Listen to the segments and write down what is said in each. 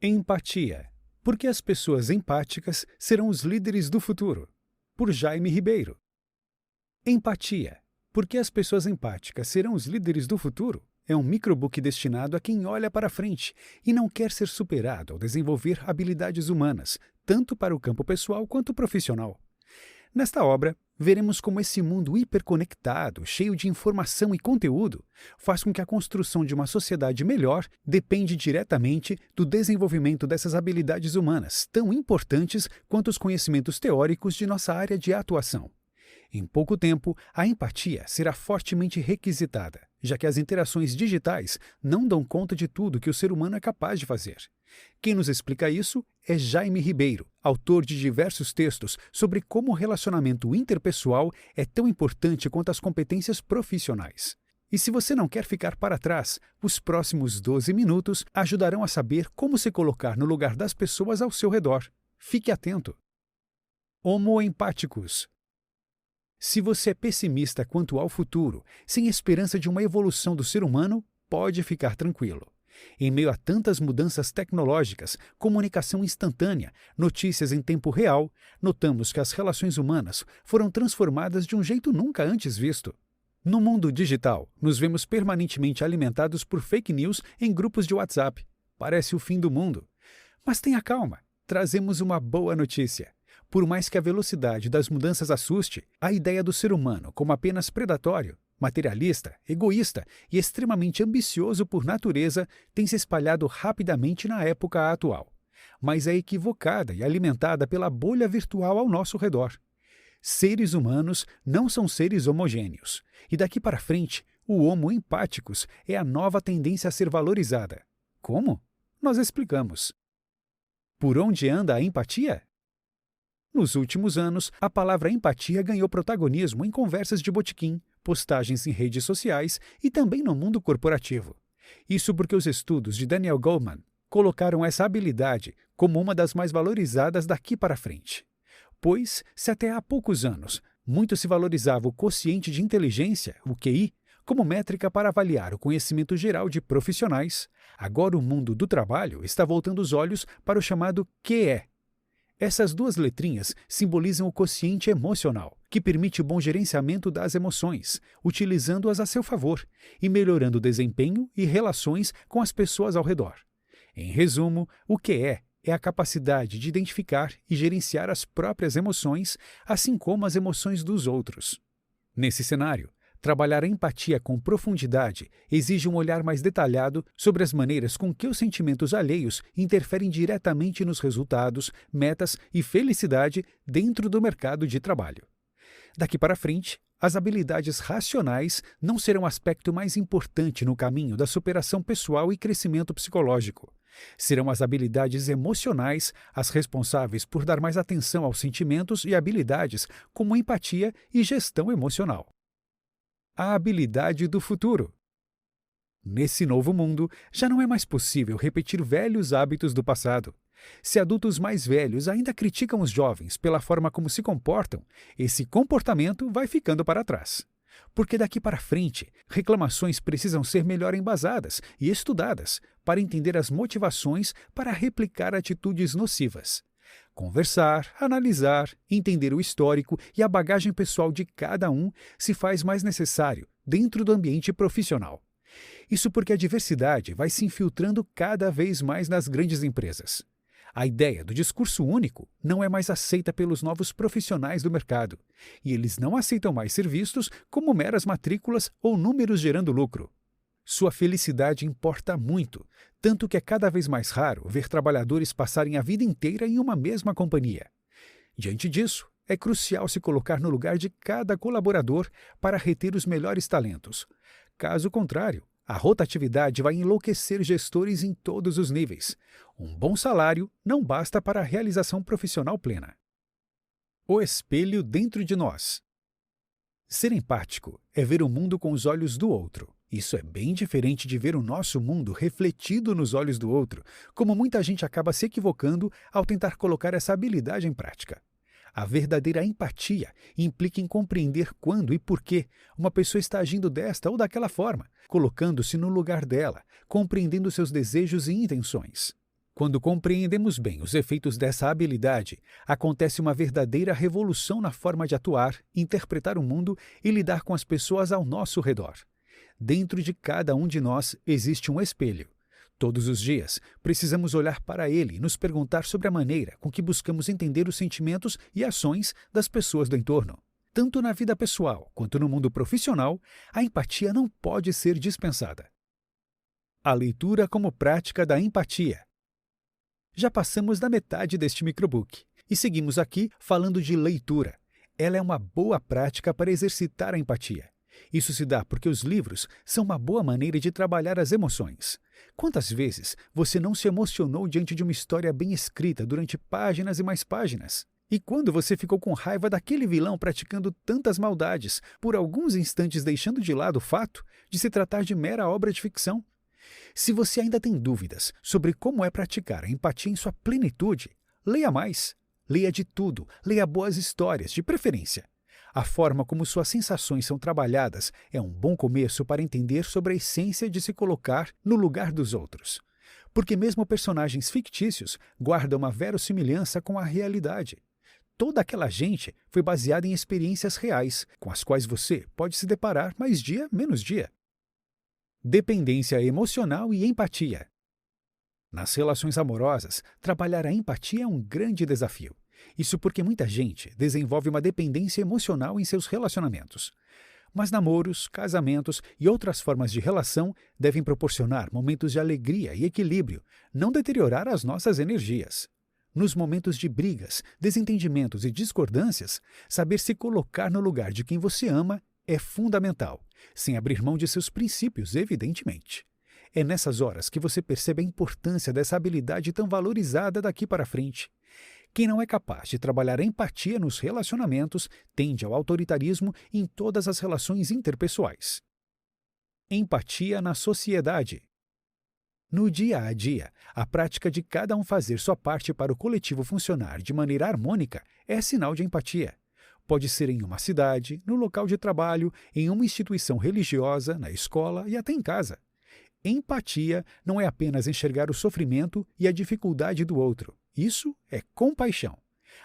Empatia. Porque as pessoas empáticas serão os líderes do futuro. Por Jaime Ribeiro. Empatia. Porque as pessoas empáticas serão os líderes do futuro é um microbook destinado a quem olha para frente e não quer ser superado ao desenvolver habilidades humanas, tanto para o campo pessoal quanto profissional. Nesta obra, veremos como esse mundo hiperconectado, cheio de informação e conteúdo, faz com que a construção de uma sociedade melhor depende diretamente do desenvolvimento dessas habilidades humanas, tão importantes quanto os conhecimentos teóricos de nossa área de atuação. Em pouco tempo, a empatia será fortemente requisitada, já que as interações digitais não dão conta de tudo que o ser humano é capaz de fazer. Quem nos explica isso é Jaime Ribeiro, autor de diversos textos sobre como o relacionamento interpessoal é tão importante quanto as competências profissionais. E se você não quer ficar para trás, os próximos 12 minutos ajudarão a saber como se colocar no lugar das pessoas ao seu redor. Fique atento. Homo empáticos. Se você é pessimista quanto ao futuro, sem esperança de uma evolução do ser humano, pode ficar tranquilo. Em meio a tantas mudanças tecnológicas, comunicação instantânea, notícias em tempo real, notamos que as relações humanas foram transformadas de um jeito nunca antes visto. No mundo digital, nos vemos permanentemente alimentados por fake news em grupos de WhatsApp. Parece o fim do mundo. Mas tenha calma, trazemos uma boa notícia. Por mais que a velocidade das mudanças assuste, a ideia do ser humano como apenas predatório, materialista, egoísta e extremamente ambicioso por natureza tem se espalhado rapidamente na época atual. Mas é equivocada e alimentada pela bolha virtual ao nosso redor. Seres humanos não são seres homogêneos, e daqui para frente, o Homo empáticos é a nova tendência a ser valorizada. Como? Nós explicamos. Por onde anda a empatia? Nos últimos anos, a palavra empatia ganhou protagonismo em conversas de botequim, postagens em redes sociais e também no mundo corporativo. Isso porque os estudos de Daniel Goleman colocaram essa habilidade como uma das mais valorizadas daqui para frente. Pois, se até há poucos anos muito se valorizava o quociente de inteligência, o QI, como métrica para avaliar o conhecimento geral de profissionais, agora o mundo do trabalho está voltando os olhos para o chamado QE. Essas duas letrinhas simbolizam o quociente emocional, que permite o bom gerenciamento das emoções, utilizando-as a seu favor e melhorando o desempenho e relações com as pessoas ao redor. Em resumo, o QE é a capacidade de identificar e gerenciar as próprias emoções, assim como as emoções dos outros. Nesse cenário, trabalhar a empatia com profundidade exige um olhar mais detalhado sobre as maneiras com que os sentimentos alheios interferem diretamente nos resultados, metas e felicidade dentro do mercado de trabalho. Daqui para frente, as habilidades racionais não serão o aspecto mais importante no caminho da superação pessoal e crescimento psicológico. Serão as habilidades emocionais as responsáveis por dar mais atenção aos sentimentos e habilidades como empatia e gestão emocional. A habilidade do futuro. Nesse novo mundo, já não é mais possível repetir velhos hábitos do passado. Se adultos mais velhos ainda criticam os jovens pela forma como se comportam, esse comportamento vai ficando para trás. Porque daqui para frente, reclamações precisam ser melhor embasadas e estudadas para entender as motivações para replicar atitudes nocivas. Conversar, analisar, entender o histórico e a bagagem pessoal de cada um se faz mais necessário dentro do ambiente profissional. Isso porque a diversidade vai se infiltrando cada vez mais nas grandes empresas. A ideia do discurso único não é mais aceita pelos novos profissionais do mercado, e eles não aceitam mais ser vistos como meras matrículas ou números gerando lucro. Sua felicidade importa muito, tanto que é cada vez mais raro ver trabalhadores passarem a vida inteira em uma mesma companhia. Diante disso, é crucial se colocar no lugar de cada colaborador para reter os melhores talentos. Caso contrário, a rotatividade vai enlouquecer gestores em todos os níveis. Um bom salário não basta para a realização profissional plena. O espelho dentro de nós. Ser empático é ver o mundo com os olhos do outro. Isso é bem diferente de ver o nosso mundo refletido nos olhos do outro, como muita gente acaba se equivocando ao tentar colocar essa habilidade em prática. A verdadeira empatia implica em compreender quando e por que uma pessoa está agindo desta ou daquela forma, colocando-se no lugar dela, compreendendo seus desejos e intenções. Quando compreendemos bem os efeitos dessa habilidade, acontece uma verdadeira revolução na forma de atuar, interpretar o mundo e lidar com as pessoas ao nosso redor. Dentro de cada um de nós existe um espelho. Todos os dias, precisamos olhar para ele e nos perguntar sobre a maneira com que buscamos entender os sentimentos e ações das pessoas do entorno. Tanto na vida pessoal quanto no mundo profissional, a empatia não pode ser dispensada. A leitura como prática da empatia. Já passamos da metade deste microbook e seguimos aqui falando de leitura. Ela é uma boa prática para exercitar a empatia. Isso se dá porque os livros são uma boa maneira de trabalhar as emoções. Quantas vezes você não se emocionou diante de uma história bem escrita durante páginas e mais páginas? E quando você ficou com raiva daquele vilão praticando tantas maldades, por alguns instantes deixando de lado o fato de se tratar de mera obra de ficção? Se você ainda tem dúvidas sobre como é praticar a empatia em sua plenitude, leia mais. Leia de tudo, leia boas histórias, de preferência. A forma como suas sensações são trabalhadas é um bom começo para entender sobre a essência de se colocar no lugar dos outros. Porque mesmo personagens fictícios guardam uma verossimilhança com a realidade. Toda aquela gente foi baseada em experiências reais, com as quais você pode se deparar mais dia menos dia. Dependência emocional e empatia. Nas relações amorosas, trabalhar a empatia é um grande desafio. Isso porque muita gente desenvolve uma dependência emocional em seus relacionamentos. Mas namoros, casamentos e outras formas de relação devem proporcionar momentos de alegria e equilíbrio, não deteriorar as nossas energias. Nos momentos de brigas, desentendimentos e discordâncias, saber se colocar no lugar de quem você ama é fundamental, sem abrir mão de seus princípios, evidentemente. É nessas horas que você percebe a importância dessa habilidade tão valorizada daqui para frente. Quem não é capaz de trabalhar a empatia nos relacionamentos tende ao autoritarismo em todas as relações interpessoais. Empatia na sociedade. No dia a dia, a prática de cada um fazer sua parte para o coletivo funcionar de maneira harmônica é sinal de empatia. Pode ser em uma cidade, no local de trabalho, em uma instituição religiosa, na escola e até em casa. Empatia não é apenas enxergar o sofrimento e a dificuldade do outro. Isso é compaixão.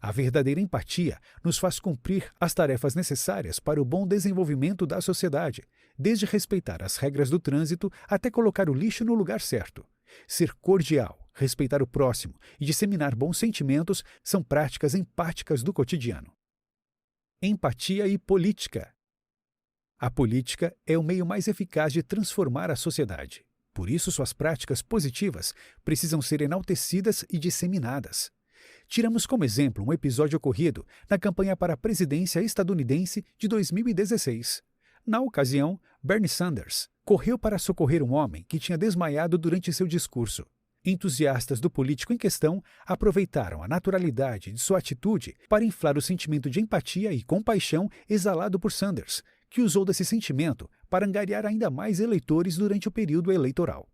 A verdadeira empatia nos faz cumprir as tarefas necessárias para o bom desenvolvimento da sociedade, desde respeitar as regras do trânsito até colocar o lixo no lugar certo. Ser cordial, respeitar o próximo e disseminar bons sentimentos são práticas empáticas do cotidiano. Empatia e política. A política é o meio mais eficaz de transformar a sociedade. Por isso, suas práticas positivas precisam ser enaltecidas e disseminadas. Tiramos como exemplo um episódio ocorrido na campanha para a presidência estadunidense de 2016. Na ocasião, Bernie Sanders correu para socorrer um homem que tinha desmaiado durante seu discurso. Entusiastas do político em questão aproveitaram a naturalidade de sua atitude para inflar o sentimento de empatia e compaixão exalado por Sanders, que usou desse sentimento para angariar ainda mais eleitores durante o período eleitoral.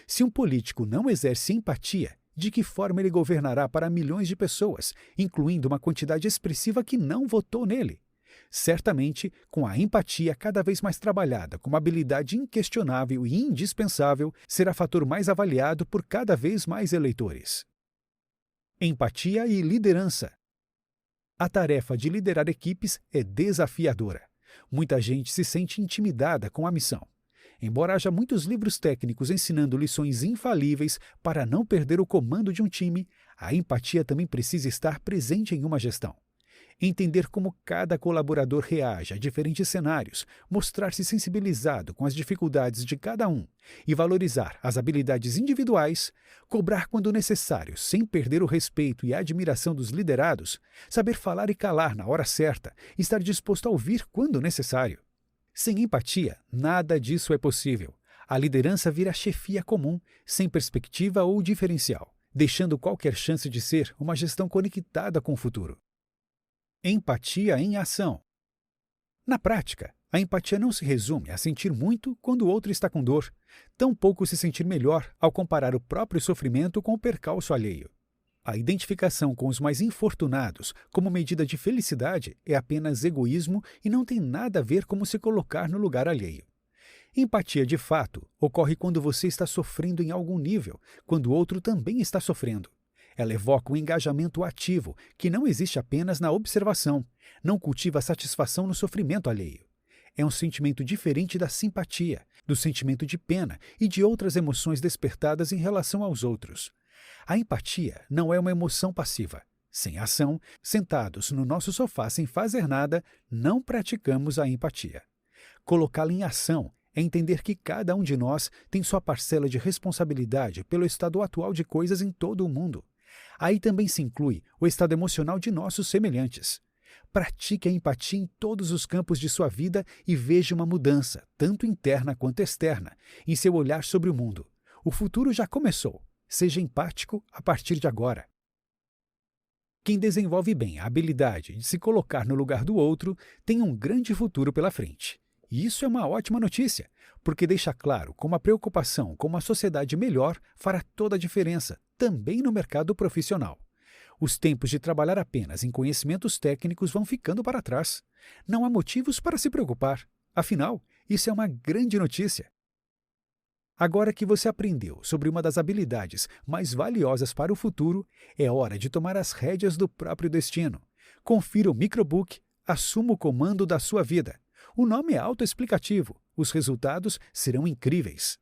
Se um político não exerce empatia, de que forma ele governará para milhões de pessoas, incluindo uma quantidade expressiva que não votou nele? Certamente, com a empatia cada vez mais trabalhada como habilidade inquestionável e indispensável, será fator mais avaliado por cada vez mais eleitores. Empatia e liderança. A tarefa de liderar equipes é desafiadora. Muita gente se sente intimidada com a missão. Embora haja muitos livros técnicos ensinando lições infalíveis para não perder o comando de um time, a empatia também precisa estar presente em uma gestão. Entender como cada colaborador reage a diferentes cenários, mostrar-se sensibilizado com as dificuldades de cada um e valorizar as habilidades individuais, cobrar quando necessário sem perder o respeito e a admiração dos liderados, saber falar e calar na hora certa, estar disposto a ouvir quando necessário. Sem empatia, nada disso é possível. A liderança vira chefia comum, sem perspectiva ou diferencial, deixando qualquer chance de ser uma gestão conectada com o futuro. Empatia em ação. Na prática, a empatia não se resume a sentir muito quando o outro está com dor, tampouco se sentir melhor ao comparar o próprio sofrimento com o percalço alheio. A identificação com os mais infortunados como medida de felicidade é apenas egoísmo e não tem nada a ver com se colocar no lugar alheio. Empatia, de fato, ocorre quando você está sofrendo em algum nível, quando o outro também está sofrendo. Ela evoca um engajamento ativo, que não existe apenas na observação, não cultiva satisfação no sofrimento alheio. É um sentimento diferente da simpatia, do sentimento de pena e de outras emoções despertadas em relação aos outros. A empatia não é uma emoção passiva. Sem ação, sentados no nosso sofá sem fazer nada, não praticamos a empatia. Colocá-la em ação é entender que cada um de nós tem sua parcela de responsabilidade pelo estado atual de coisas em todo o mundo. Aí também se inclui o estado emocional de nossos semelhantes. Pratique a empatia em todos os campos de sua vida e veja uma mudança, tanto interna quanto externa, em seu olhar sobre o mundo. O futuro já começou. Seja empático a partir de agora. Quem desenvolve bem a habilidade de se colocar no lugar do outro tem um grande futuro pela frente. E isso é uma ótima notícia, porque deixa claro como a preocupação com uma sociedade melhor fará toda a diferença, também no mercado profissional. Os tempos de trabalhar apenas em conhecimentos técnicos vão ficando para trás. Não há motivos para se preocupar. Afinal, isso é uma grande notícia. Agora que você aprendeu sobre uma das habilidades mais valiosas para o futuro, é hora de tomar as rédeas do próprio destino. Confira o microbook Assuma o Comando da Sua Vida. O nome é autoexplicativo. Os resultados serão incríveis.